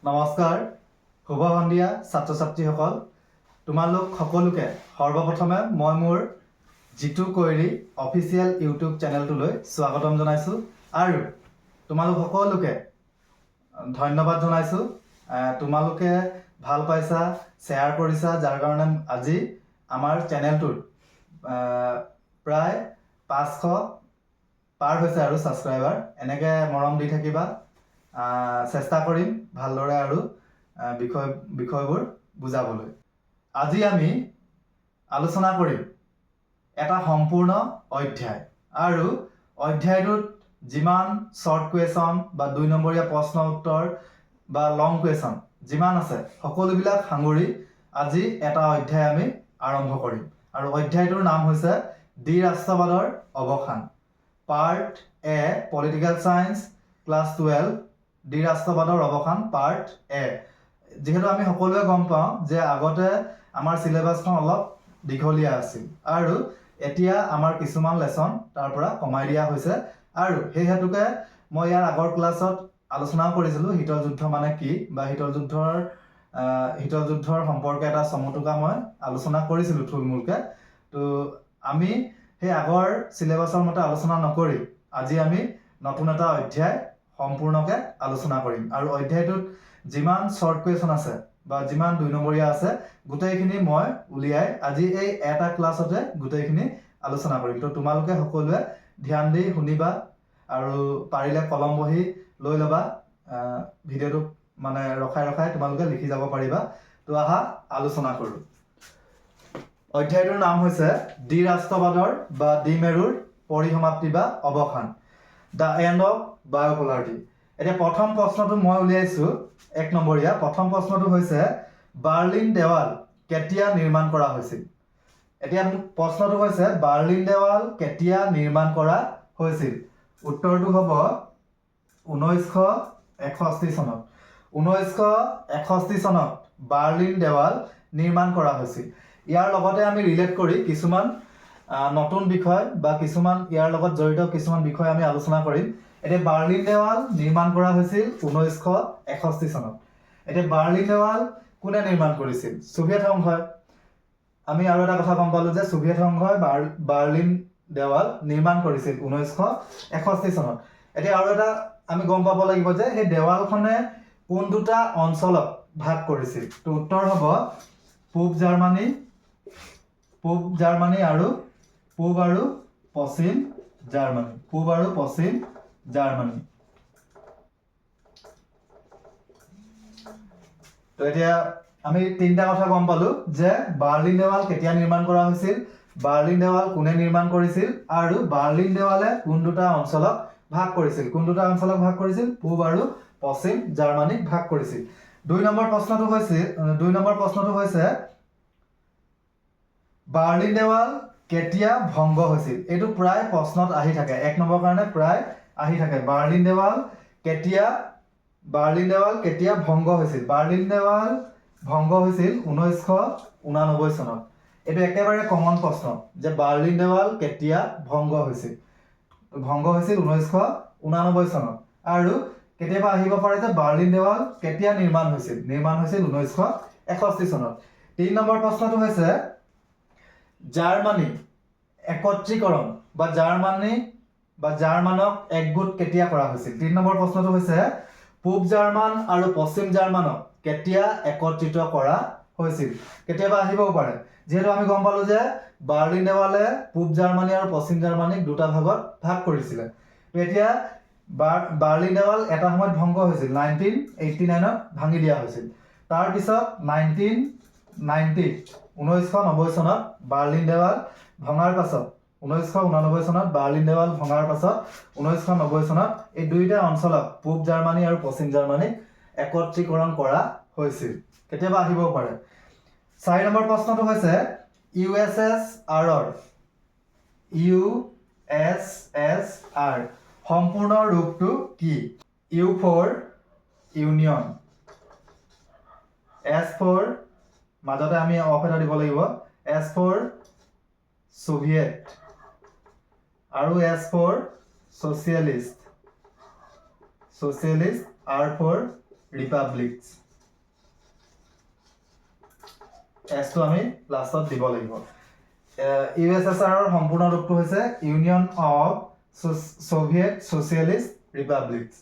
নমস্কাৰ, শুভ সন্ধিয়া ছাত্ৰ ছাত্ৰীসকল। তোমালোক সকলোকে সৰ্বপ্ৰথমে মই মোৰ জিতু কৈৰী অফিচিয়েল ইউটিউব চেনেলটোলৈ স্বাগতম জনাইছোঁ আৰু তোমালোক সকলোকে ধন্যবাদ জনাইছোঁ। তোমালোকে ভাল পাইছা, শ্বেয়াৰ কৰিছা, যাৰ কাৰণে আজি আমাৰ চেনেলটোত প্ৰায় 500 পাৰ হৈছে আৰু ছাবস্ক্ৰাইবাৰ। এনেকৈ মৰম দি থাকিবা। চেষ্টা কৰিম ভালদৰে আৰু বিষয়বোৰ বুজাবলৈ। আজি আমি আলোচনা কৰিম এটা সম্পূৰ্ণ অধ্যায় আৰু অধ্যায়টোত যিমান শ্বৰ্ট কুৱেশ্যন বা 2 নম্বৰীয়া প্ৰশ্ন উত্তৰ বা লং কুৱেশ্যন যিমান আছে সকলোবিলাক সাঙুৰি আজি এটা অধ্যায় আমি আৰম্ভ কৰিম। আৰু অধ্যায়টোৰ নাম হৈছে দ্বি ৰাষ্ট্ৰবাদৰ অৱসান, পাৰ্ট এ, পলিটিকেল চায়েন্স, ক্লাছ 12, দ্বি ৰাষ্ট্ৰবাদৰ অৱসান, পাৰ্ট এ। যিহেতু আমি সকলোৱে গম পাওঁ যে আগতে আমাৰ চিলেবাছখন অলপ দীঘলীয়া আছিল আৰু এতিয়া আমাৰ কিছুমান লেচন তাৰ পৰা কমাই দিয়া হৈছে আৰু সেই হেতুকে মই ইয়াৰ আগৰ ক্লাছত আলোচনাও কৰিছিলোঁ শীতল যুদ্ধ মানে কি বা শীতল যুদ্ধৰ সম্পৰ্কে এটা চমুটোকা মই আলোচনা কৰিছিলোঁ থুলমূলকৈ। তো আমি সেই আগৰ চিলেবাছৰ মতে আলোচনা নকৰি আজি আমি নতুন এটা অধ্যায় সম্পূৰ্ণকৈ আলোচনা কৰিম আৰু অধ্যায়টোত যিমান শ্বৰ্ট কুৱেশ্যন আছে বা যিমান 2 নম্বৰীয়া আছে গোটেইখিনি মই উলিয়াই আজি এই এটা ক্লাছতে গোটেইখিনি আলোচনা কৰিম। তো তোমালোকে সকলোৱে ধ্যান দি শুনিবা আৰু পাৰিলে কলম বহি লৈ ল'বা। ভিডিঅ'টো মানে ৰখাই তোমালোকে লিখি যাব পাৰিবা। তো আহা আলোচনা কৰোঁ। অধ্যায়টোৰ নাম হৈছে দ্বি ৰাষ্ট্ৰবাদৰ বা দ্বিমেৰুৰ পৰিসমাপ্তি বা অৱসান, দ্য এণ্ড অফ বায়োপোলাৰিটি। এতিয়া প্ৰথম প্ৰশ্নটো মই উলিয়াইছোঁ 1 নম্বৰীয়া। প্ৰথম প্ৰশ্নটো হৈছে বাৰ্লিন দেৱাল কেতিয়া নিৰ্মাণ কৰা হৈছিল? এতিয়া প্ৰশ্নটো হৈছে বাৰ্লিন দেৱাল কেতিয়া নিৰ্মাণ কৰা হৈছিল? উত্তৰটো হ'ব 1961 চনত। 1961 চনত বাৰ্লিন দেৱাল নিৰ্মাণ কৰা হৈছিল। ইয়াৰ লগতে আমি ৰিলেট কৰি কিছুমান নতুন বিষয় বা কিছুমান ইয়াৰ লগত জড়িত কিছুমান বিষয় আমি আলোচনা কৰিম। এতিয়া বাৰ্লিন দেৱাল নিৰ্মাণ কৰা হৈছিল 1961 চনত। এতিয়া বাৰ্লিন দেৱাল কোনে নিৰ্মাণ কৰিছিল? ছোভিয়েট সংঘই। আমি আৰু এটা কথা গম পালোঁ যে ছোভিয়েট সংঘই বাৰ্লিন দেৱাল নিৰ্মাণ কৰিছিল 1961 চনত। এতিয়া আৰু এটা আমি গম পাব লাগিব যে সেই দেৱালখনে কোন দুটা অঞ্চলত ভাগ কৰিছিল? তো উত্তৰ হ'ব পূব জাৰ্মানী আৰু পূব আৰু পশ্চিম জাৰ্মানী। পূব আৰু পশ্চিম জাৰ্মানী। তো এতিয়া আমি তিনিটা কথা গম পালোঁ যে বাৰ্লিন দেৱাল কেতিয়া নিৰ্মাণ কৰা হৈছিল, বাৰ্লিন দেৱাল কোনে নিৰ্মাণ কৰিছিল আৰু বাৰ্লিন দেৱালে কোন দুটা অঞ্চলক ভাগ কৰিছিল। কোন দুটা অঞ্চলক ভাগ কৰিছিল? পূব আৰু পশ্চিম জাৰ্মানীক ভাগ কৰিছিল। 2 নম্বৰ প্ৰশ্নটো হৈছে বাৰ্লিন দেৱাল কেতিয়া ভংগ হৈছিল? এইটো প্ৰায় প্ৰশ্নত আহি থাকে, 1 নম্বৰ কাৰণে প্ৰায় আহি থাকে। বাৰ্লিন দেৱাল কেতিয়া ভংগ হৈছিল? বাৰ্লিন দেৱাল ভংগ হৈছিল 1989 চনত। এইটো একেবাৰে কমন প্ৰশ্ন যে বাৰ্লিন দেৱাল কেতিয়া ভংগ হৈছিল? ভংগ হৈছিল 1989 চনত। আৰু কেতিয়াবা আহিব পাৰে যে বাৰ্লিন দেৱাল কেতিয়া নিৰ্মাণ হৈছিল? নিৰ্মাণ হৈছিল 1961 চনত। 3 নম্বৰ প্ৰশ্নটো হৈছে জাৰ্মানী একত্ৰীকৰণ বা জাৰ্মানক একগোট কেতিয়া কৰা হৈছিল? 3 নম্বৰ প্ৰশ্নটো হৈছে পূব জাৰ্মান আৰু পশ্চিম জাৰ্মানক কেতিয়া একত্ৰিত কৰা হৈছিল? কেতিয়াবা আহিবও পাৰে। যিহেতু আমি গম পালোঁ যে বাৰ্লিন দেৱালে পূব জাৰ্মানী আৰু পশ্চিম জাৰ্মানীক দুটা ভাগত ভাগ কৰিছিলে। এতিয়া বাৰ্লিন দেৱাল এটা সময়ত ভংগ হৈছিল, 1989ত ভাঙি দিয়া হৈছিল। তাৰপিছত 1990 চনত বাৰ্লিন দেৱাল ভঙাৰ পাছত 1989 চনত বাৰ্লিন দেৱাল ভঙাৰ পাছত 1990 চনত এই দুইটা অঞ্চলক পূব জাৰ্মানী আৰু পশ্চিম জাৰ্মানীক একত্ৰীকৰণ কৰা হৈছিল। কেতিয়াবা আহিবও পাৰে। 4 নম্বৰ প্ৰশ্নটো হৈছে USSR সম্পূৰ্ণ ৰূপটো কি? U for union, S for মাজতে আমি অফ এটা দিব লাগিব, S for সোভিয়েট আৰু S for socialist, R for Republics এছটো আমি লাষ্টত দিব লাগিব ইউএছএছআৰৰ সম্পূৰ্ণ ৰূপটো হৈছে ইউনিয়ন অফ সোভিয়েট সোচিয়েলিষ্ট ৰিপাব্লিকছ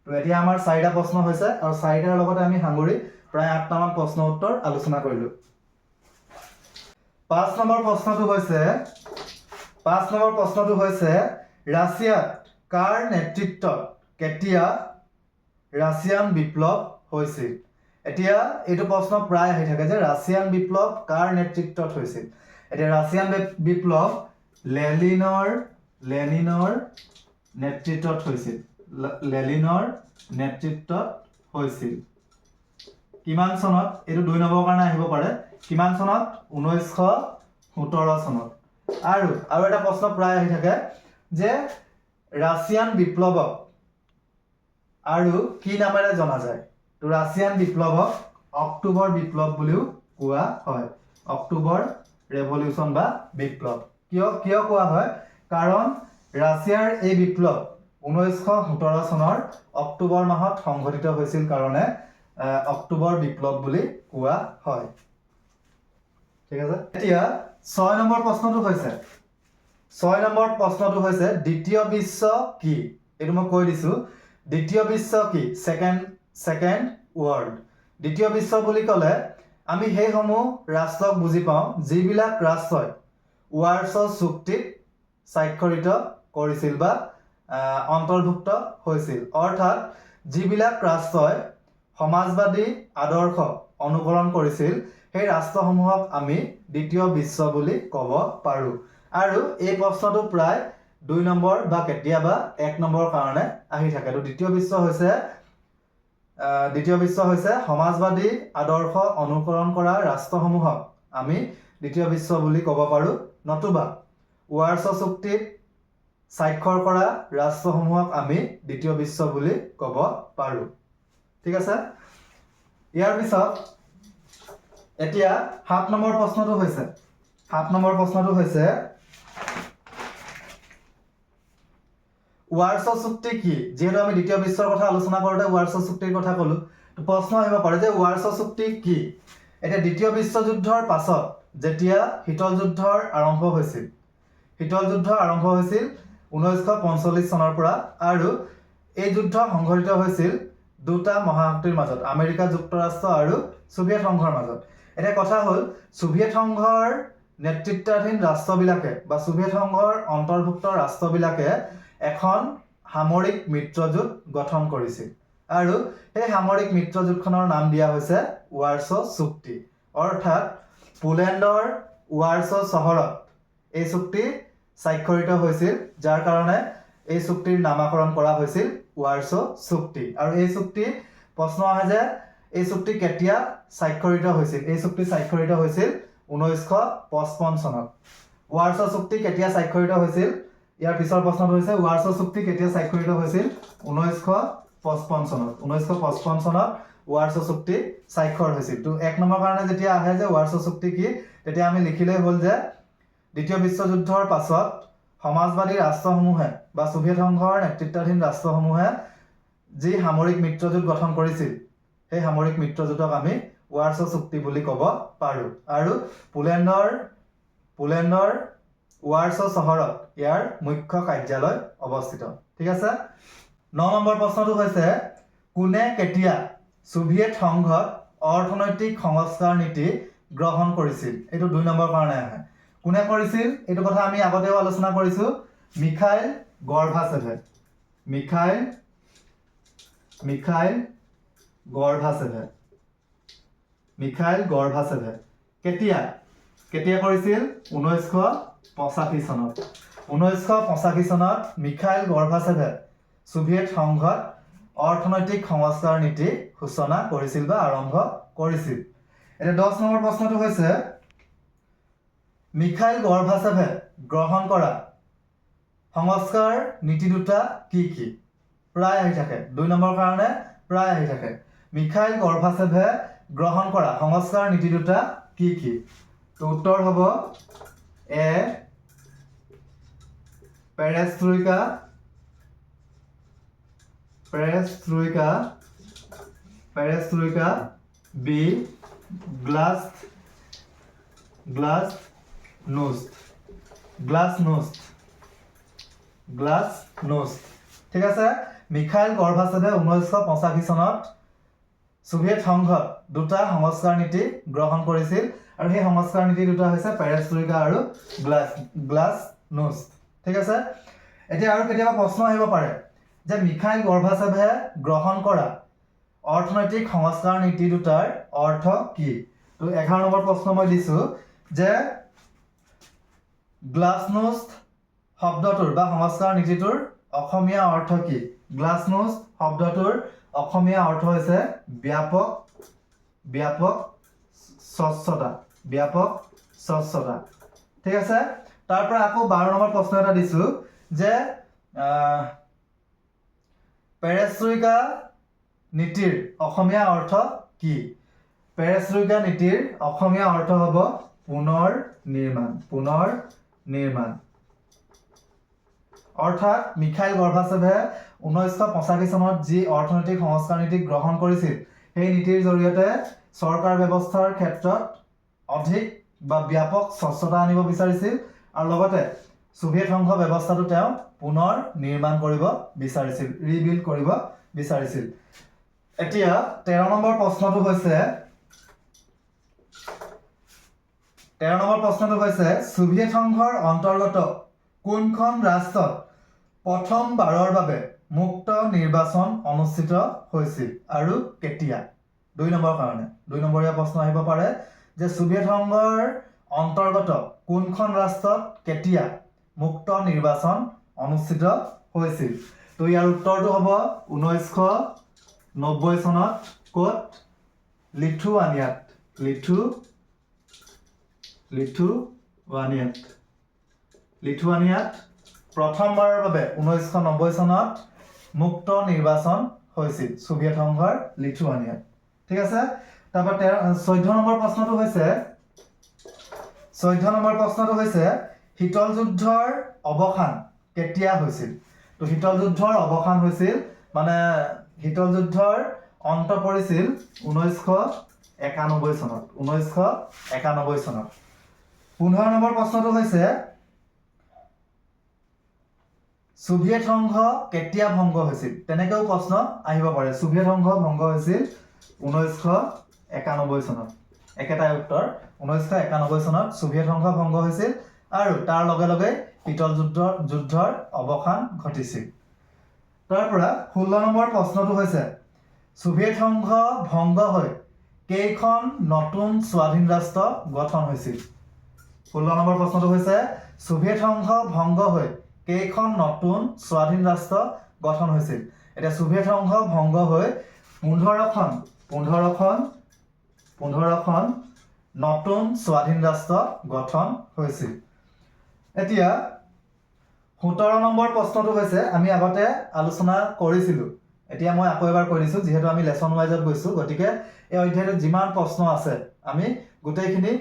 তো এতিয়া আমাৰ 4টা প্ৰশ্ন হৈছে আৰু 4টাৰ লগতে আমি সাঙুৰি প্ৰায় 8টা মান প্ৰশ্ন উত্তৰ আলোচনা কৰিলো 5 নম্বৰ প্ৰশ্নটো হৈছে ৰাছিয়াত কাৰ নেতৃত্বত কেতিয়া ৰাছিয়ান বিপ্লৱ হৈছিল এতিয়া এইটো প্ৰশ্ন প্ৰায় আহি থাকে যে ৰাছিয়ান বিপ্লৱ কাৰ নেতৃত্বত হৈছিল এতিয়া ৰাছিয়ান বিপ্লৱ লেনিনৰ নেতৃত্বত হৈছিল কিমান চনত এইটো 2 নম্বৰ কাৰণে আহিব পাৰে কিমান চনত 1917 চনত আৰু এটা প্ৰশ্ন প্ৰায় আহি থাকে যে ৰাছিয়ান বিপ্লৱক আৰু কি নামেৰে জনা যায় তো ৰাছিয়ান বিপ্লৱক অক্টোবৰ বিপ্লৱ বুলিও কোৱা হয় অক্টোবৰ ৰেভলিউচন বা বিপ্লৱ কিয় কোৱা হয় কাৰণ ৰাছিয়াৰ এই বিপ্লৱ 1917 চনৰ অক্টোবৰ মাহত সংঘটিত হৈছিল কাৰণে অক্টোবৰ বিপ্লৱ বুলি কোৱা হয় ঠিক আছে এতিয়া 6 নম্বৰ প্ৰশ্নটো হৈছে দ্বিতীয় বিশ্ব কি এইটো মই কৈ দিছো দ্বিতীয় বিশ্ব কি সেকেন্ড ওয়ার্ল্ড দ্বিতীয় বিশ্ব বুলি ক'লে আমি সেইসমূহ ৰাষ্ট্ৰক বুজি পাওঁ যিবিলাক ৰাষ্ট্ৰই ওয়াৰ্ছৰ চুক্তিত স্বাক্ষৰিত কৰিছিল বা অন্তৰ্ভুক্ত হৈছিল অৰ্থাৎ যিবিলাক ৰাষ্ট্ৰই সমাজবাদী আদৰ্শ অনুকৰণ কৰিছিল সেই ৰাষ্ট্ৰসমূহক আমি দ্বিতীয় বিশ্ব বুলি ক'ব পাৰো আৰু এই প্ৰশ্নটো প্ৰায় 2 নম্বৰ বা কেতিয়াবা 1 নম্বৰৰ কাৰণে আহি থাকে তো দ্বিতীয় বিশ্ব হৈছে সমাজবাদী আদৰ্শ অনুকৰণ কৰা ৰাষ্ট্ৰসমূহক আমি দ্বিতীয় বিশ্ব বুলি ক'ব পাৰো নতুবা ওয়াৰ্ছৰ চুক্তিত স্বাক্ষৰ কৰা ৰাষ্ট্ৰসমূহক আমি দ্বিতীয় বিশ্ব বুলি ক'ব পাৰো ঠিক আছে ইয়াৰ পিছত এতিয়া 7 নম্বৰ প্ৰশ্নটো হৈছে ওয়াৰ্ছৰ চুক্তি কি যেহেতু আমি দ্বিতীয় বিশ্বৰ কথা আলোচনা কৰোতে ওয়াৰ্ছৰ চুক্তিৰ কথা ক'লো তো প্ৰশ্ন আহিব পাৰে যে ওয়াৰ্ছৰ চুক্তি কি এটা দ্বিতীয় বিশ্বযুদ্ধৰ পাছত যেতিয়া শীতল যুদ্ধ আৰম্ভ হৈছিল 1945 চনৰ পৰা আৰু এই যুদ্ধ সংঘটিত হৈছিল দুটা মহাশক্তিৰ মাজত আমেৰিকা যুক্তৰাষ্ট্ৰ আৰু সোভিয়েট সংঘৰ মাজত এটা কথা হ'ল সোভিয়েট সংঘৰ নেতৃত্বাধীন ৰাষ্ট্ৰবিলাকে বা সোভিয়েট সংঘৰ অন্তৰ্ভুক্ত ৰাষ্ট্ৰবিলাকে এখন সামৰিক মিত্ৰজোঁট গঠন কৰিছিল আৰু এই সামৰিক মিত্ৰজোঁটখনৰ নাম দিয়া হৈছে ওয়াৰ্ছ চুক্তি অৰ্থাৎ পোলেণ্ডৰ ওয়াৰ্ছ চহৰত এই চুক্তি স্বাক্ষৰিত হৈছিল যাৰ কাৰণে এই চুক্তিৰ নামাকৰণ কৰা হৈছিল ওয়াৰ্ছ চুক্তি আৰু এই চুক্তি প্ৰশ্ন আহে যে এই চুক্তি কেতিয়া স্বাক্ষৰিত হৈছিল এই চুক্তি স্বাক্ষৰিত হৈছিল 1955 চনত ওয়াৰ্ছ চুক্তি কেতিয়া স্বাক্ষৰিত হৈছিল ইয়াৰ পিছৰ প্ৰশ্নটো হৈছে ওয়াৰ্ছ চুক্তি কেতিয়া স্বাক্ষৰিত হৈছিল 1955 চনত 1955 চনত ওয়াৰ্ছ চুক্তি স্বাক্ষৰ হৈছিল তো 1 নম্বৰ কাৰণে যেতিয়া আহে যে ওয়াৰ্ছ চুক্তি কি তেতিয়া আমি লিখিলেই হ'ল যে দ্বিতীয় বিশ্বযুদ্ধৰ পাছত সমাজবাদী ৰাষ্ট্ৰসমূহে বা সোভিয়েট সংঘৰ নেতৃত্বাধীন ৰাষ্ট্ৰসমূহে যি সামৰিক মিত্ৰজোঁট গঠন কৰিছিল সেই সামৰিক মিত্ৰজোঁটক আমি ওয়াৰ্ছ চুক্তি বুলি ক'ব পাৰো আৰু পোলেণ্ডৰ ওয়াৰ্ছ চহৰত ইয়াৰ মুখ্য কাৰ্যালয় অৱস্থিত ঠিক আছে 9 নম্বৰ প্ৰশ্নটো হৈছে কোনে কেতিয়া সোভিয়েট সংঘত অৰ্থনৈতিক সংস্কাৰ নীতি গ্ৰহণ কৰিছিল এইটো 2 নম্বৰ কাৰণে আহে কোনে কৰিছিল এইটো কথা আমি আগতেও আলোচনা কৰিছো মিখাইল গৰ্ভাচেভে কেতিয়া কৰিছিল 1985 চনত 1985 চনত মিখাইল গৰ্ভাচেভে সোভিয়েট সংঘত অৰ্থনৈতিক সংস্কাৰ নীতি সূচনা কৰিছিল বা আৰম্ভ কৰিছিল এটা 10 নম্বৰ প্ৰশ্নটো হৈছে মিখাইল গৰ্ভাচেভে গ্ৰহণ কৰা সংস্কাৰ নীতি দুটা কি প্ৰায় আহি থাকে 2 নম্বৰ কাৰণে প্ৰায় আহি থাকে মিখাইল গৰ্ভাচেভে গ্ৰহণ কৰা সংস্কাৰ নীতি দুটা কি তো উত্তৰ হ'ব এ পেৰেষ্ট্ৰইকা পেৰেষ্ট্ৰইকা বি গ্লাছনোষ্ট ঠিক আছে। মিখাইল গৰ্বাচেভে 1985 চনত সোভিয়েট সংঘত দুটা সংস্কাৰ নীতি গ্ৰহণ কৰিছিল আৰু সেই সংস্কাৰ নীতি দুটা হৈছে পেৰেষ্ট্ৰইকা আৰু গ্লাছনোষ্ট ঠিক আছে। এতিয়া আৰু কেতিয়াবা প্ৰশ্ন আহিব পাৰে যে মিখাইল গৰ্বাচেভে গ্ৰহণ কৰা অৰ্থনৈতিক সংস্কাৰ নীতি দুটাৰ অৰ্থ কি। তো 11 নম্বৰ প্ৰশ্ন মই দিছো যে গ্লাছনোষ্ট শব্দটোৰ বা সংস্কাৰ নীতিটোৰ অসমীয়া অৰ্থ কি। গ্লাছনোষ্ট শব্দটোৰ অসমীয়া অৰ্থ হৈছে ব্যাপক স্বচ্ছতা ঠিক আছে। তাৰ পৰা আকৌ 12 নম্বৰ প্ৰশ্ন এটা দিছো যে পেৰেষ্ট্ৰইকা নীতিৰ অসমীয়া অৰ্থ কি। পেৰেষ্ট্ৰইকা নীতিৰ অসমীয়া অৰ্থ হ'ব পুনৰ নিৰ্মাণ অৰ্থাৎ মিখাইল গৰ্বাচেভে 1985 চনত যি অৰ্থনৈতিক সংস্কাৰ নীতি গ্ৰহণ কৰিছিল সেই নীতিৰ জৰিয়তে চৰকাৰ ব্যৱস্থাৰ ক্ষেত্ৰত অধিক বা ব্যাপক স্বচ্ছতা আনিব বিচাৰিছিল আৰু লগতে সোভিয়েট সংঘ ব্যৱস্থাটো তেওঁ পুনৰ নিৰ্মাণ কৰিব বিচাৰিছিল, ৰিবিল্ড কৰিব বিচাৰিছিল। এতিয়া 13 নম্বৰ প্ৰশ্নটো হৈছে সোভিয়েট সংঘৰ অন্তৰ্গত কোনখন ৰাষ্ট্ৰত প্ৰথমবাৰৰ বাবে মুক্ত নিৰ্বাচন অনুষ্ঠিত হৈছিল আৰু কেতিয়া। 2 নম্বৰীয়া প্ৰশ্ন আহিব পাৰে যে সোভিয়েট সংঘৰ অন্তৰ্গত কোনখন ৰাষ্ট্ৰত কেতিয়া মুক্ত নিৰ্বাচন অনুষ্ঠিত হৈছিল। তো ইয়াৰ উত্তৰটো হ'ব 1990 চনত ক'ত লিথুৱানিয়াত প্ৰথমবাৰৰ বাবে 1990 চনত মুক্ত নিৰ্বাচন হৈছিল সোভিয়েট সংঘৰ লিথুৱানিয়াত ঠিক আছে। তাৰপৰা 14 নম্বৰ প্ৰশ্নটো হৈছে শীতল যুদ্ধৰ অৱসান কেতিয়া হৈছিল। তো শীতল যুদ্ধৰ অৱসান হৈছিল মানে শীতল যুদ্ধৰ অন্ত পৰিছিল 1991 চনত 15 নম্বৰ প্ৰশ্নটো হৈছে সোভিয়েট সংঘ কেতিয়া ভংগ হৈছিল। তেনেকৈও প্ৰশ্ন আহিব পাৰে। সোভিয়েট সংঘ ভংগ হৈছিল 1991 চনত, একেটাই উত্তৰ। 1991 চনত সোভিয়েট সংঘ ভংগ হৈছিল আৰু তাৰ লগে লগে শীতল যুদ্ধৰ অৱসান ঘটিছিল। তাৰ পৰা 16 নম্বৰ প্ৰশ্নটো হৈছে সোভিয়েট সংঘ ভংগ হৈ কেইখন নতুন স্বাধীন ৰাষ্ট্ৰ গঠন হৈছিল। 16 নম্বৰ প্ৰশ্নটো হৈছে সোভিয়েট সংঘ ভংগ হৈ কেইখন নতুন স্বাধীন ৰাষ্ট্ৰ গঠন হৈছিল। এতিয়া সোভিয়েট সংঘ ভংগ হৈ 15খন নতুন স্বাধীন ৰাষ্ট্ৰ গঠন হৈছিল। এতিয়া 17 নম্বৰ প্ৰশ্নটো হৈছে আমি আগতে আলোচনা কৰিছিলোঁ, এতিয়া মই আকৌ এবাৰ কৈ দিছোঁ যিহেতু আমি লেচন ৱাইজত গৈছোঁ, গতিকে এই অধ্যায়টোত যিমান প্ৰশ্ন আছে আমি গোটেইখিনি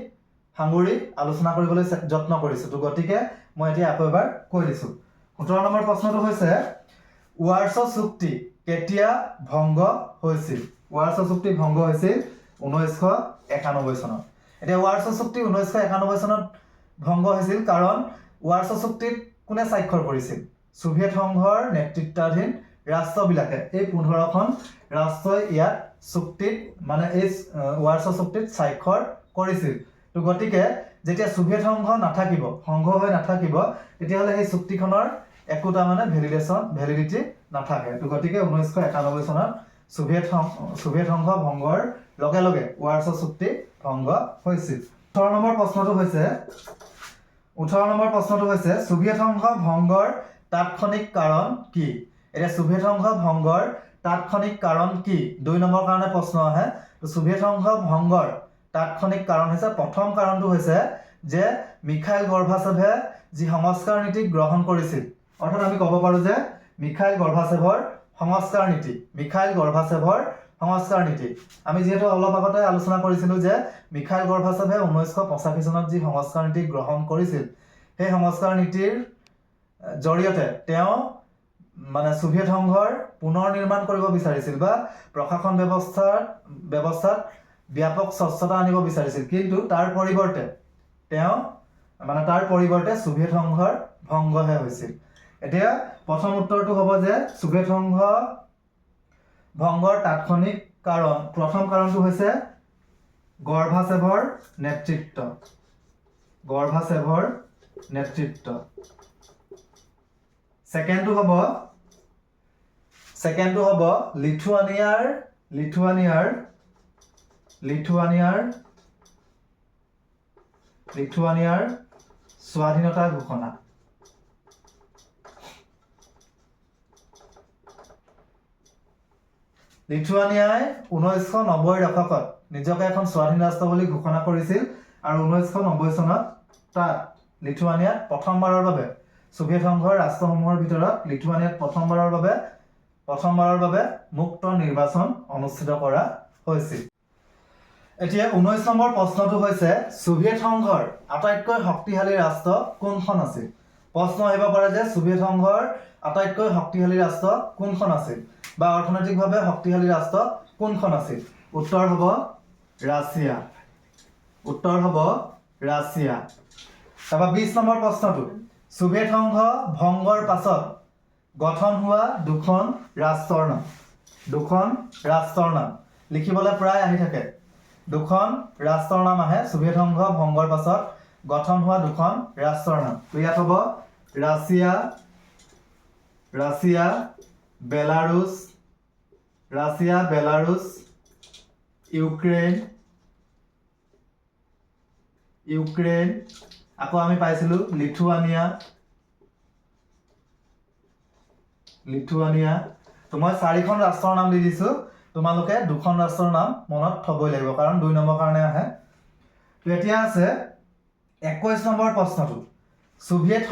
সাঙুৰি আলোচনা কৰিবলৈ যত্ন কৰিছোঁ। তো গতিকে মই এতিয়া আকৌ এবাৰ কৈ দিছোঁ। 17 নম্বৰ প্ৰশ্নটো হৈছে ৱাৰ্ছ চুক্তি কেতিয়া ভংগ হৈছিল। ৱাৰ্ছ চুক্তি ভংগ হৈছিল 1991 চনত। এতিয়া ৱাৰ্ছ চুক্তি 1991 চনত ভংগ হৈছিল কাৰণ ৱাৰ্ছ চুক্তিত কোনে স্বাক্ষৰ কৰিছিল। সোভিয়েট সংঘৰ নেতৃত্বাধীন ৰাষ্ট্ৰবিলাকে এই 15খন ৰাষ্ট্ৰই ইয়াত চুক্তিত মানে এই ৱাৰ্ছ চুক্তিত স্বাক্ষৰ কৰিছিল। তো গতিকে যেতিয়া সোভিয়েট সংঘ নাথাকিব, সংঘ হৈ নাথাকিব, তেতিয়াহ'লে সেই চুক্তিখনৰ একোটা মানে ভেলিডিটি নাথাকে। তো গতিকে 1991 চনত সোভিয়েট সংঘ ভংগৰ লগে লগে ৱাৰ্ছ চুক্তি ভংগ হৈছিল। 18 নম্বৰ প্ৰশ্নটো হৈছে সোভিয়েট সংঘ ভংগৰ তাৎক্ষণিক কাৰণ কি। এতিয়া সোভিয়েট সংঘ ভংগৰ তাৎক্ষণিক কাৰণ কি 2 নম্বৰ কাৰণে প্ৰশ্ন আহে। তো সোভিয়েট সংঘ ভংগৰ তাৎক্ষণিক কাৰণ হৈছে, প্ৰথম কাৰণটো হৈছে যে মিখাইল গৰ্বাচেভে যি সংস্কাৰ নীতি গ্ৰহণ কৰিছিল, অৰ্থাৎ আমি ক'ব পাৰোঁ যে মিখাইল গৰ্বাচেভৰ সংস্কাৰ নীতি আমি যিহেতু অলপ আগতে আলোচনা কৰিছিলোঁ যে মিখাইল গৰ্বাচেভে 1985 চনত যি সংস্কাৰ নীতি গ্ৰহণ কৰিছিল সেই সংস্কাৰ নীতিৰ জৰিয়তে তেওঁ মানে সোভিয়েট সংঘৰ পুনৰ নিৰ্মাণ কৰিব বিচাৰিছিল বা প্ৰশাসন ব্যৱস্থাত ব্যাপক স্বচ্ছতা আনিব বিচাৰিছিল, কিন্তু তাৰ পৰিৱৰ্তে সোভিয়েট সংঘৰ ভংগহে হৈছিল। এতিয়া প্ৰথম উত্তৰটো হ'ব যে সোভিয়েট সংঘ ভংগৰ তাৎক্ষণিক প্ৰথম কাৰণটো হৈছে গৰ্বাচেভৰ নেতৃত্ব। ছেকেণ্ডটো হ'ব লিথুৱানিয়াৰ স্বাধীনতা ঘোষণা। লিথুৱানিয়াই 1990 দশকত নিজকে এখন স্বাধীন ৰাষ্ট্ৰ বুলি ঘোষণা কৰিছিল আৰু 1990 চনত তাত লিথুৱানিয়াত প্ৰথমবাৰৰ বাবে সোভিয়েট সংঘৰ ৰাষ্ট্ৰসমূহৰ ভিতৰত লিথুৱানিয়াত প্ৰথমবাৰৰ বাবে মুক্ত নিৰ্বাচন অনুষ্ঠিত কৰা হৈছিল। এতিয়া 19 নম্বৰ প্ৰশ্নটো হৈছে সোভিয়েট সংঘৰ আটাইতকৈ শক্তিশালী ৰাষ্ট্ৰ কোনখন আছিল? প্ৰশ্ন আহিব পাৰে যে সোভিয়েট সংঘৰ আটাইতকৈ শক্তিশালী ৰাষ্ট্ৰ কোনখন আছিল বা অৰ্থনৈতিকভাৱে শক্তিশালী ৰাষ্ট্ৰ কোনখন আছিল? উত্তৰ হ'ব ৰাছিয়া। তাৰপৰা 20 নম্বৰ প্ৰশ্নটো সোভিয়েট সংঘ ভংগৰ পাছত গঠন হোৱা দুখন ৰাষ্ট্ৰৰ নাম লিখিবলৈ প্ৰায় আহি থাকে। দুখন ৰাষ্ট্ৰৰ নাম আহে সোভিয়েট সংঘ ভংগৰ পাছত গঠন হোৱা দুখন ৰাষ্ট্ৰৰ নাম। তো ইয়াত হ'ব ৰাছিয়া বেলাৰুছ ইউক্ৰেইন আকৌ আমি পাইছিলোঁ লিথুৱানিয়া। তো মই 4খন ৰাষ্ট্ৰৰ নাম দি দিছোঁ, তোমালোকে 2খন ৰাষ্ট্ৰৰ নাম মনত থ'বই লাগিব কাৰণ 2 নম্বৰ কাৰণে আহে। তো এতিয়া আছে 21 নম্বৰ প্ৰশ্নটো সোভিয়েট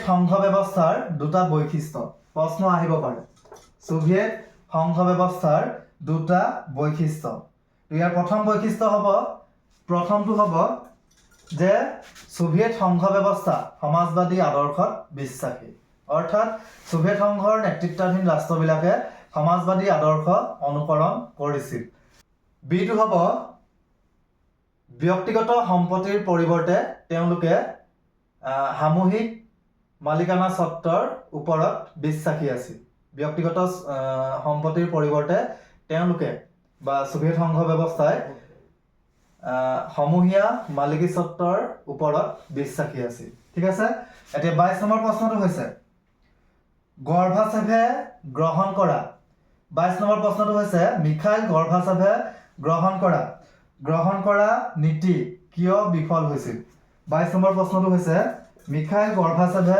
সংঘ ব্যৱস্থাৰ দুটা বৈশিষ্ট্য। প্ৰশ্ন আহিব পাৰে সোভিয়েট সংঘ ব্যৱস্থাৰ দুটা বৈশিষ্ট্য। ইয়াৰ প্ৰথমটো হ'ব যে সোভিয়েট সংঘ ব্যৱস্থা সমাজবাদী আদৰ্শত বিশ্বাসী, অৰ্থাৎ সোভিয়েট সংঘৰ নেতৃত্বাধীন ৰাষ্ট্ৰবিলাকে সমাজবাদী আদৰ্শ অনুকৰণ কৰিছিল। বিটো হ'ব ব্যক্তিগত সম্পত্তিৰ পৰিৱৰ্তে তেওঁলোকে সামূহিক মালিকানা স্বত্বৰ ওপৰত বিশ্বাসী আছিল। ব্যক্তিগত সম্পত্তিৰ পৰিৱৰ্তে তেওঁলোকে বা সোভিয়েট সংঘ ব্যৱস্থাই সমূহীয়া মালিকী স্বত্বৰ ওপৰত বিশ্বাসী আছিল। ঠিক আছে, এতিয়া 22 নম্বৰ প্ৰশ্নটো হৈছে গৰ্বাচেভে গ্ৰহণ কৰা 22 নম্বৰ প্ৰশ্নটো হৈছে মিখাইল গৰ্বাচেভে গ্ৰহণ কৰা নীতি কিয় বিফল হৈছিল? 22 নম্বৰ প্ৰশ্নটো হৈছে মিখাইল গৰ্বাচেভে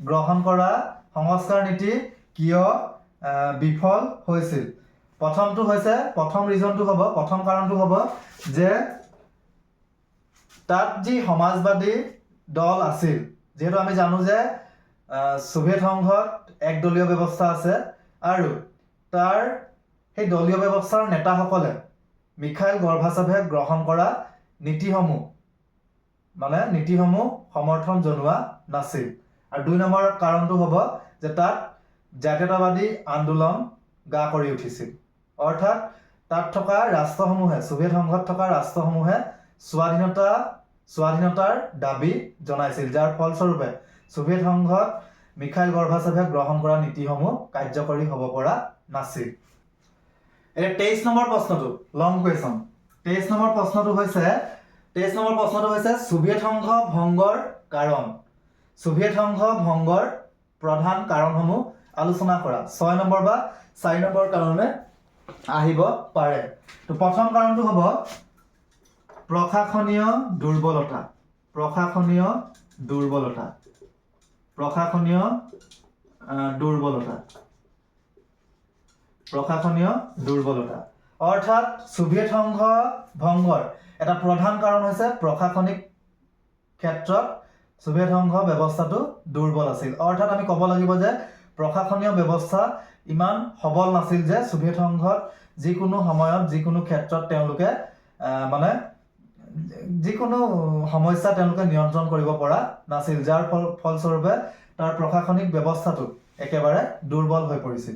গ্ৰহণ কৰা সংস্কাৰ নীতি কিয় বিফল হৈছিল? প্ৰথম কাৰণটো হ'ব যে তাত যি সমাজবাদী দল আছিল, যিহেতু আমি জানো যে সোভিয়েট সংঘত একদলীয় ব্যৱস্থা আছে আৰু তাৰ সেই দলীয় ব্যৱস্থাৰ নেতাসকলে মিখাইল গৰ্বাচেভে গ্ৰহণ কৰা নীতিসমূহ সমৰ্থন জনোৱা নাছিল। আৰু 2 নম্বৰ কাৰণটো হ'ব যে তাত জাতীয়তাবাদী আন্দোলন গা কৰি উঠিছিল, অৰ্থাৎ তাত থকা ৰাষ্ট্ৰসমূহে সোভিয়েট সংঘত থকা ৰাষ্ট্ৰসমূহে স্বাধীনতাৰ দাবী জনাইছিল, যাৰ ফলস্বৰূপে সোভিয়েট সংঘত মিখাইল গৰ্বাচেভে গ্ৰহণ কৰা নীতিসমূহ কাৰ্যকৰী হ'ব পৰা নাছিল। এতিয়া 23 নম্বৰ প্ৰশ্নটো লং কুৱেশ্যন। 23 নম্বৰ প্ৰশ্নটো হৈছে সোভিয়েট সংঘ ভংগৰ কাৰণ। সোভিয়েট সংঘ ভংগৰ প্ৰধান কাৰণসমূহ আলোচনা কৰা। 6 নম্বৰ বা 4 নম্বৰ কাৰণে আহিব পাৰে। তো প্ৰথম কাৰণটো হ'ব প্ৰশাসনীয় দুৰ্বলতা। অৰ্থাৎ সোভিয়েট সংঘ ভংগৰ এটা প্ৰধান কাৰণ হৈছে প্ৰশাসনিক ক্ষেত্ৰত সোভিয়েট সংঘ ব্যৱস্থাটো দুৰ্বল আছিল। অৰ্থাৎ আমি ক'ব লাগিব যে প্ৰশাসনীয় ব্যৱস্থা ইমান সবল নাছিল যে সোভিয়েট সংঘত যিকোনো সময়ত যিকোনো ক্ষেত্ৰত তেওঁলোকে যিকোনো সমস্যা তেওঁলোকে নিয়ন্ত্ৰণ কৰিব পৰা নাছিল, যাৰ ফলস্বৰূপে তাৰ প্ৰশাসনিক ব্যৱস্থাটো একেবাৰে দুৰ্বল হৈ পৰিছিল।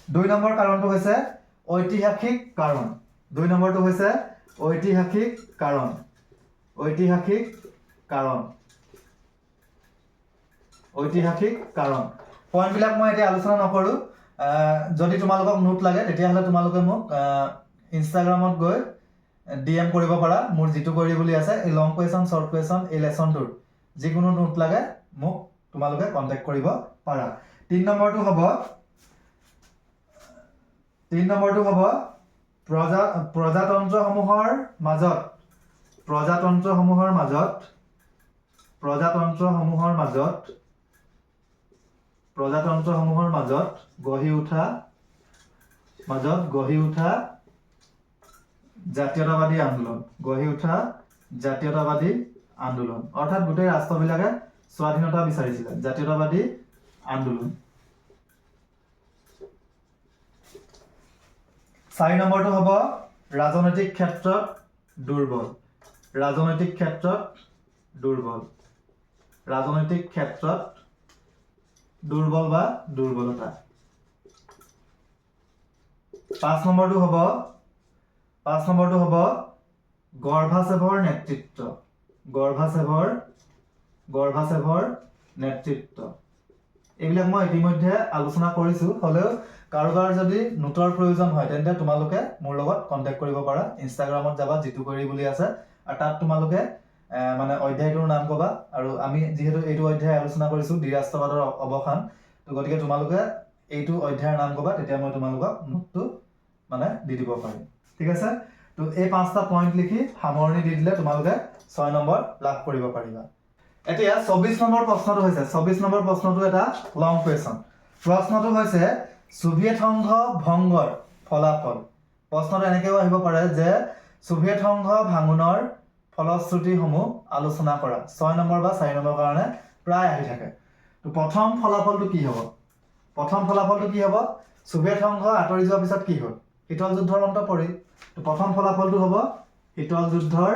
2 নম্বৰ কাৰণটো হৈছে ঐতিহাসিক কাৰণ। 2 নম্বৰটো হৈছে ঐতিহাসিক কাৰণ। ঐতিহাসিক কাৰণ। ঐতিহাসিক কাৰণ। পইণ্টবিলাক মই এতিয়া আলোচনা নকৰোঁ। যদি তোমালোকক নোট লাগে তেতিয়াহ'লে তোমালোকে মোক ইনষ্টাগ্ৰামত গৈ DM কৰিব পাৰা। মোৰ জিতু কৈৰী বুলি আছে। এই লং কুৱেশ্যন, শ্বৰ্ট কুৱেশ্যন, এই লেচনটোৰ যিকোনো নোট লাগে মোক তোমালোকে কণ্টেক্ট কৰিব পাৰা। 3 নম্বৰটো হ'ব প্ৰজাতন্ত্ৰসমূহৰ মাজত গঢ়ি উঠা জাতীয়তাবাদী আন্দোলন। অৰ্থাৎ গোটেই ৰাষ্ট্ৰবিলাকে স্বাধীনতা বিচাৰিছিলে। জাতীয়তাবাদী আন্দোলন। 4 নম্বৰটো হ'ব ৰাজনৈতিক ক্ষেত্ৰত দুৰ্বল। ৰাজনৈতিক ক্ষেত্ৰত দুৰ্বল বা দুৰ্বলতা। 5 নম্বৰটো হ'ব গৰ্ভাচেভৰ নেতৃত্ব। এইবিলাক মই ইতিমধ্যে আলোচনা কৰিছোঁ। হ'লেও কাৰোবাৰ যদি নোটৰ প্ৰয়োজন হয় তেন্তে তোমালোকে মোৰ লগত কণ্টেক্ট কৰিব পাৰা। ইনষ্টাগ্ৰামত যাবা, জিতু কৈৰী বুলি আছে, আৰু তাত তোমালোকে মানে অধ্যায়টোৰ নাম ক'বা। আৰু আমি যিহেতু এইটো অধ্যায় আলোচনা কৰিছোঁ দ্বিৰাষ্ট্ৰবাদৰ অৱসান, তো গতিকে তোমালোকে এইটো অধ্যায়ৰ নাম ক'বা, তেতিয়া মই তোমালোকক নোটটো মানে দি দিব পাৰিম। ঠিক আছে? তো এই 5টা পইণ্ট লিখি সামৰণি দি দিলে তোমালোকে 6 নম্বৰ লাভ কৰিব পাৰিবা। এতিয়া 24 নম্বৰ প্ৰশ্নটো হৈছে, 24 নম্বৰ প্ৰশ্নটো এটা লং কুৱেশ্যন। প্ৰশ্নটো হৈছে ছোভিয়েট সংঘ ভংগৰ ফলাফল। প্ৰশ্নটো এনেকৈও আহিব পাৰে যে ছোভিয়েট সংঘ ভাঙোনৰ ফলশ্ৰুতিসমূহ আলোচনা কৰা। 6 নম্বৰ বা 4 নম্বৰ কাৰণে প্ৰায় আহি থাকে। তো প্ৰথম ফলাফলটো কি হ'ব? ছোভিয়েট সংঘ আঁতৰি যোৱাৰ পিছত কি হ'ল? শীতল যুদ্ধৰ অন্ত পৰিল। তো প্ৰথম ফলাফলটো হ'ব শীতল যুদ্ধৰ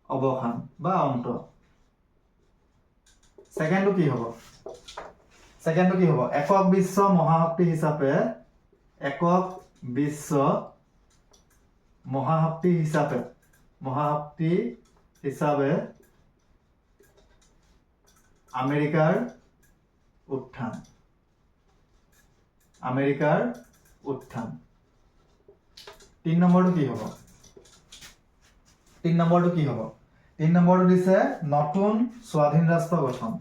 অৱসান বা অন্ত। ছেকেণ্ডটো কি হ'ব? একক বিশ্ব মহাশক্তি হিচাপে আমেৰিকাৰ উত্থান। 3 নম্বৰটো কি হ'ব? 3 নম্বৰটো দিছে নতুন স্বাধীন ৰাষ্ট্ৰ গঠন।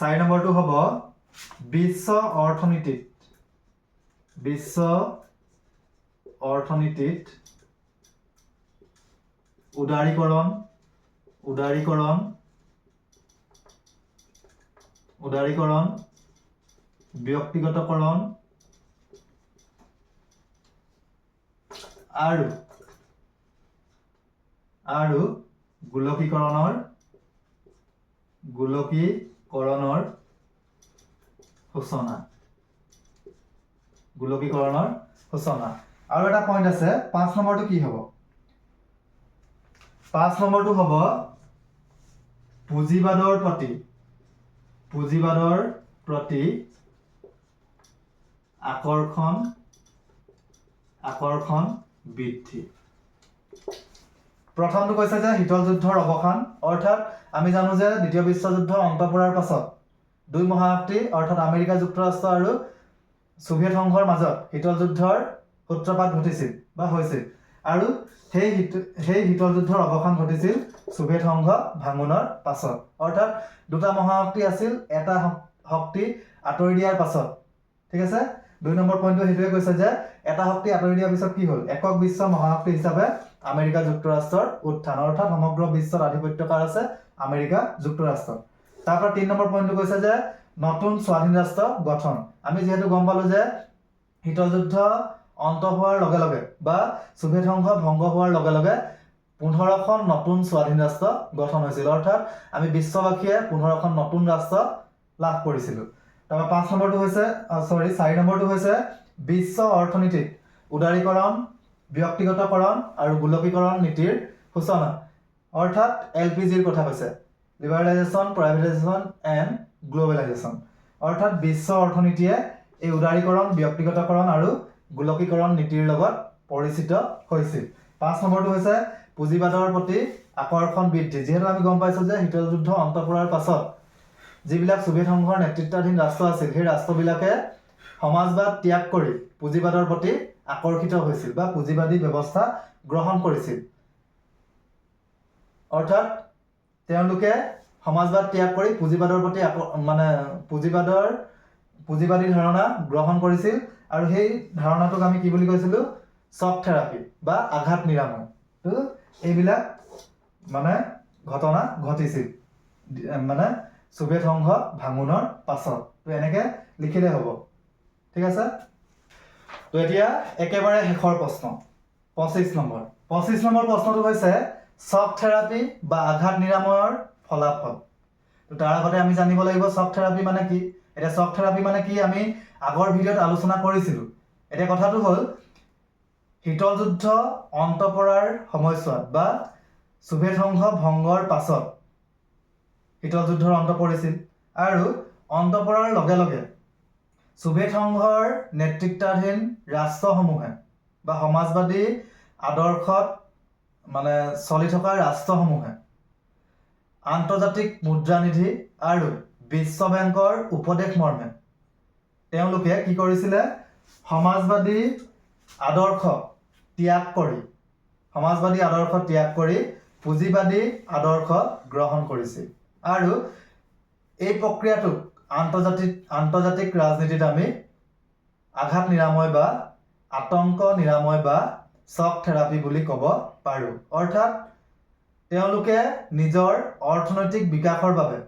4 নম্বৰটো হ'ব বিশ্ব অৰ্থনীতিত উদাৰীকৰণ, ব্যক্তিগতকৰণ আৰু গোলকীকৰণৰ সূচনা। আৰু এটা পইণ্ট আছে, 5 নম্বৰটো কি হ'ব? 5 নম্বৰটো হ'ব পুঁজিবাদৰ প্ৰতি আকৰ্ষণ বৃদ্ধি। প্ৰথমটো কৈছে যে শীতল যুদ্ধৰ অৱসান, অৰ্থাৎ আমি জানো যে দ্বিতীয় বিশ্বযুদ্ধৰ অন্ত পৰাৰ পাছত 2 মহাশক্তি অৰ্থাৎ আমেৰিকা যুক্তৰাষ্ট্ৰ আৰু ছোভিয়েট সংঘৰ মাজত শীতল যুদ্ধৰ সূত্ৰপাত হৈছিল। আৰু সেই শীতল যুদ্ধৰ অৱসান ঘটিছিল ছোভিয়েট সংঘ ভাঙোনৰ পাছত। অৰ্থাৎ 2টা মহাশক্তি আছিল, এটা শক্তি আঁতৰি দিয়াৰ পাছত। ঠিক আছে? 2 নম্বৰ পইণ্টটো সেইটোৱে কৈছে যে এটা শক্তি আঁতৰি দিয়াৰ পিছত কি হ'ল? একক বিশ্ব মহাশক্তি হিচাপে আমেৰিকা যুক্তৰাষ্ট্ৰৰ উত্থান। অৰ্থাৎ সমগ্ৰ বিশ্বত আধিপত্য কাৰ আছে? আমেৰিকা যুক্তৰাষ্ট্ৰ। তাৰপৰা 3 নম্বৰ পইণ্টটো কৈছে যে নতুন স্বাধীন ৰাষ্ট্ৰ গঠন। আমি যিহেতু গম পালো যে শীতল যুদ্ধ অন্ত হোৱাৰ লগে লগে বা ছোভিয়েট সংঘ ভংগ হোৱাৰ লগে লগে 15খন নতুন স্বাধীন ৰাষ্ট্ৰ গঠন হৈছিল। অৰ্থাৎ আমি বিশ্ববাসীয়ে 15খন নতুন ৰাষ্ট্ৰ লাভ কৰিছিলোঁ। তাৰপৰা 5 নম্বৰটো হৈছে 4 নম্বৰটো হৈছে বিশ্ব অৰ্থনীতিত উদাৰীকৰণ, ব্যক্তিগতকৰণ আৰু গোলকীকৰণ নীতিৰ সূচনা। অৰ্থাৎ LPGৰ কথা কৈছে, লিবাৰেলাইজেশ্যন, প্ৰাইভেটাইজেশ্যন এণ্ড গ্ল'বেলাইজেশ্যন। অৰ্থাৎ বিশ্ব অৰ্থনীতিয়ে এই উদাৰীকৰণ, ব্যক্তিগতকৰণ আৰু গোলকীকৰণ নীতিৰ লগত পৰিচিত হৈছিল। 5 নম্বৰটো হৈছে পুঁজিবাদৰ প্ৰতি আকৰ্ষণ বৃদ্ধি। যিহেতু আমি গম পাইছোঁ যে শীতল যুদ্ধ অন্ত পৰাৰ পাছত যিবিলাক ছোভিয়েট সংঘৰ নেতৃত্বাধীন ৰাষ্ট্ৰ আছিল, সেই ৰাষ্ট্ৰবিলাকে সমাজবাদ ত্যাগ কৰি পুঁজিবাদৰ প্ৰতি আকৰ্ষিত হৈছিল বা পুঁজিবাদী ব্যৱস্থা গ্ৰহণ কৰিছিল। অৰ্থাৎ তেওঁলোকে সমাজবাদ ত্যাগ কৰি পুঁজিবাদৰ প্ৰতি পুঁজিবাদী ধাৰণা গ্ৰহণ কৰিছিল। আৰু সেই ধাৰণাটোক আমি কি বুলি কৈছিলোঁ? শ্বক থেৰাপি বা আঘাত নিৰাময়। তো এইবিলাক ঘটনা ঘটিছিল ছোভিয়েট সংঘ ভাঙোনৰ পাছত। তো এনেকৈ লিখিলে হ'ব, ঠিক আছে। তো এতিয়া একেবাৰে শেষৰ প্ৰশ্ন 25 নম্বৰ। 25 নম্বৰ প্ৰশ্নটো হৈছে শ্বক থেৰাপি বা আঘাত নিৰাময়ৰ ফলাফল। তো তাৰ আগতে আমি জানিব লাগিব শ্বক থেৰাপি মানে কি। এতিয়া শ্বক থেৰাপি মানে কি আমি আগৰ ভিডিঅ'ত আলোচনা কৰিছিলোঁ। এতিয়া কথাটো হ'ল শীতল যুদ্ধ অন্ত পৰাৰ সময়ছোৱাত বা ছোভিয়েট সংঘ ভংগৰ পাছত শীতল যুদ্ধৰ অন্ত পৰিছিল। আৰু অন্ত পৰাৰ লগে লগে ছোভিয়েট সংঘৰ নেতৃত্বাধীন ৰাষ্ট্ৰসমূহে বা সমাজবাদী আদৰ্শত চলি থকা ৰাষ্ট্ৰসমূহে আন্তৰ্জাতিক মুদ্ৰানিধি আৰু বিশ্ব বেংকৰ উপদেশ মৰ্মে তেওঁলোকে কি কৰিছিলে? সমাজবাদী আদৰ্শ ত্যাগ কৰি পুঁজিবাদী আদৰ্শ গ্ৰহণ কৰিছিল। আৰু এই প্ৰক্ৰিয়াটোক আন্তৰ্জাতিক ৰাজনীতিত আমি আঘাত নিৰাময় বা আতংক নিৰাময় বা শ্বক থেৰাপি বুলি ক'ব পাৰোঁ। অৰ্থাৎ তেওঁলোকে নিজৰ অৰ্থনৈতিক বিকাশৰ বাবে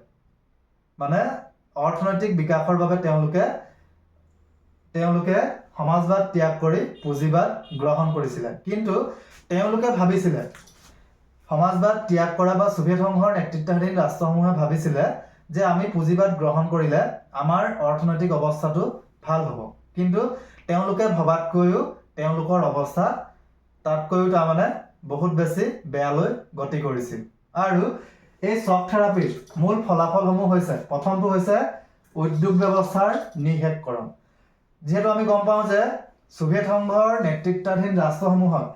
তেওঁলোকে সমাজবাদ ত্যাগ কৰি পুঁজিবাদ গ্ৰহণ কৰিছিলে। কিন্তু তেওঁলোকে ভাবিছিলে, সমাজবাদ ত্যাগ কৰা বা ছোভিয়েট সংঘৰ নেতৃত্বাধীন ৰাষ্ট্ৰসমূহে ভাবিছিলে যে আমি পুঁজিবাদ গ্ৰহণ কৰিলে আমাৰ অৰ্থনৈতিক অৱস্থাটো ভাল হ'ব। কিন্তু তেওঁলোকে ভবাতকৈও তেওঁলোকৰ অৱস্থা তাতকৈও বহুত বেছি বেয়ালৈ গতি কৰিছিল। আৰু এই শ্বক থেৰাপিৰ মূল ফলাফলসমূহ হৈছে, প্ৰথমটো হৈছে উদ্যোগ ব্যৱস্থাৰ নিষেধকৰণ। যিহেতু আমি গম পাওঁ যে ছোভিয়েট সংঘৰ নেতৃত্বাধীন ৰাষ্ট্ৰসমূহত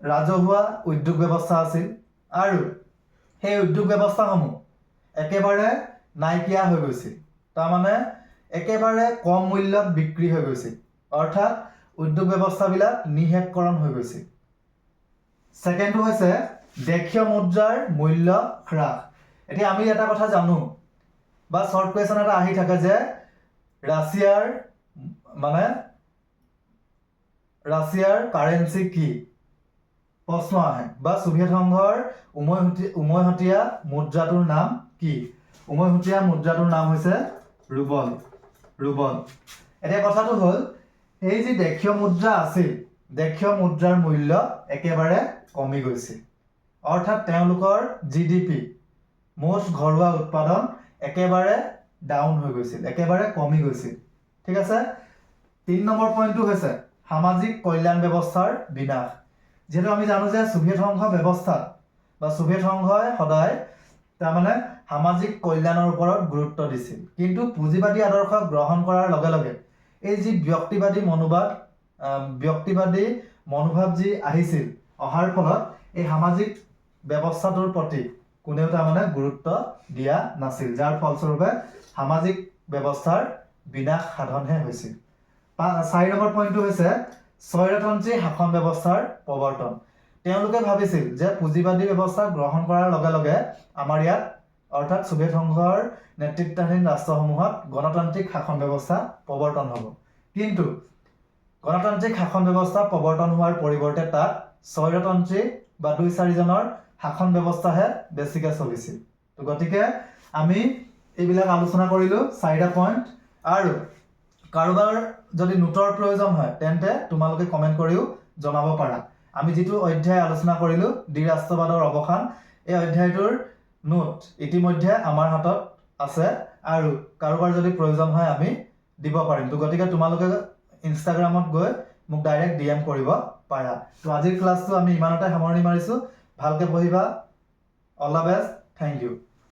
ৰাজহুৱা উদ্যোগ ব্যৱস্থা আছিল আৰু সেই উদ্যোগ ব্যৱস্থাসমূহ একেবাৰে নাইকিয়া হৈ গৈছিল। একেবাৰে কম মূল্যত বিক্ৰী হৈ গৈছিল। অৰ্থাৎ উদ্যোগ ব্যৱস্থাবিলাক নিষেধকৰণ হৈ গৈছিল। ছেকেণ্ডটো হৈছে দেশীয় মুদ্ৰাৰ মূল্য হ্ৰাস। এতিয়া আমি এটা কথা জানো বা শ্বৰ্ট কুৱেশ্যন এটা আহি থাকে যে ৰাছিয়াৰ কাৰেঞ্চি কি? প্ৰশ্ন আহে। বা ছোভিয়েট সংঘৰ উমৈহতীয়া মুদ্ৰাটোৰ নাম কি? উমৈহতীয়া মুদ্ৰাটোৰ নাম হৈছে ৰুবল। এতিয়া কথাটো হ'ল এই যি দেশীয় মুদ্ৰা আছিল, দেশীয় মুদ্ৰাৰ মূল্য একেবাৰে কমি গৈছিল। অৰ্থাৎ তেওঁলোকৰ GDP মুঠ ঘৰুৱা উৎপাদন একেবাৰে ডাউন হৈ গৈছিল, একেবাৰে কমি গৈছিল, ঠিক আছে। 3 নম্বৰ পইণ্টটো হৈছে সামাজিক কল্যাণ ব্যৱস্থাৰ বিনাশ। যিহেতু আমি জানো যে ছোভিয়েট সংঘ ব্যৱস্থাত বা ছোভিয়েট সংঘই সদায় সামাজিক কল্যাণৰ ওপৰত গুৰুত্ব দিছিল। কিন্তু পুঁজিবাদী আদৰ্শ গ্ৰহণ কৰাৰ লগে লগে এই যি ব্যক্তিবাদী মনোভাৱ যি অহাৰ ফলত এই সামাজিক ব্যৱস্থাটোৰ প্ৰতি কোনেও গুৰুত্ব দিয়া নাছিল, যাৰ ফলস্বৰূপে সামাজিক ব্যৱস্থাৰ বিনাশ সাধনহে হৈছিল। 4 নম্বৰ পইণ্টটো হৈছে স্বৈৰতন্ত্ৰী শাসন ব্যৱস্থাৰ প্ৰৱৰ্তন। তেওঁলোকে ভাবিছিল যে পুঁজিবাদী ব্যৱস্থা গ্ৰহণ কৰাৰ লগে লগে আমাৰ ইয়াত অৰ্থাৎ ছোভিয়েট সংঘৰ নেতৃত্বাধীন ৰাষ্ট্ৰসমূহত গণতান্ত্ৰিক শাসন ব্যৱস্থা প্ৰৱৰ্তন হ'ব। কিন্তু গণতান্ত্ৰিক শাসন ব্যৱস্থা প্ৰৱৰ্তন হোৱাৰ পৰিৱৰ্তে তাত স্বৈৰতন্ত্ৰী বা 2-4 জনৰ শাসন ব্যৱস্থাহে বেছিকৈ চলিছিল। তো গতিকে আমি এইবিলাক আলোচনা কৰিলোঁ 4টা পইণ্ট। আৰু কাৰোবাৰ যদি নোটৰ প্ৰয়োজন হয় তেন্তে তোমালোকে কমেণ্ট কৰিও জনাব পাৰা। আমি যিটো অধ্যায় আলোচনা কৰিলোঁ দ্বিৰাষ্ট্ৰবাদৰ অৱসান, এই অধ্যায়টোৰ নোট ইতিমধ্যে আমাৰ হাতত আছে আৰু কাৰোবাৰ যদি প্ৰয়োজন হয় আমি দিব পাৰিম। তো গতিকে তোমালোকে ইনষ্টাগ্ৰামত গৈ মোক ডাইৰেক্ট DM কৰিব পাৰা। তো আজিৰ ক্লাছটো আমি ইমানতে সামৰণি মাৰিছোঁ। ভালকৈ পঢ়িবা। All the best. Thank U.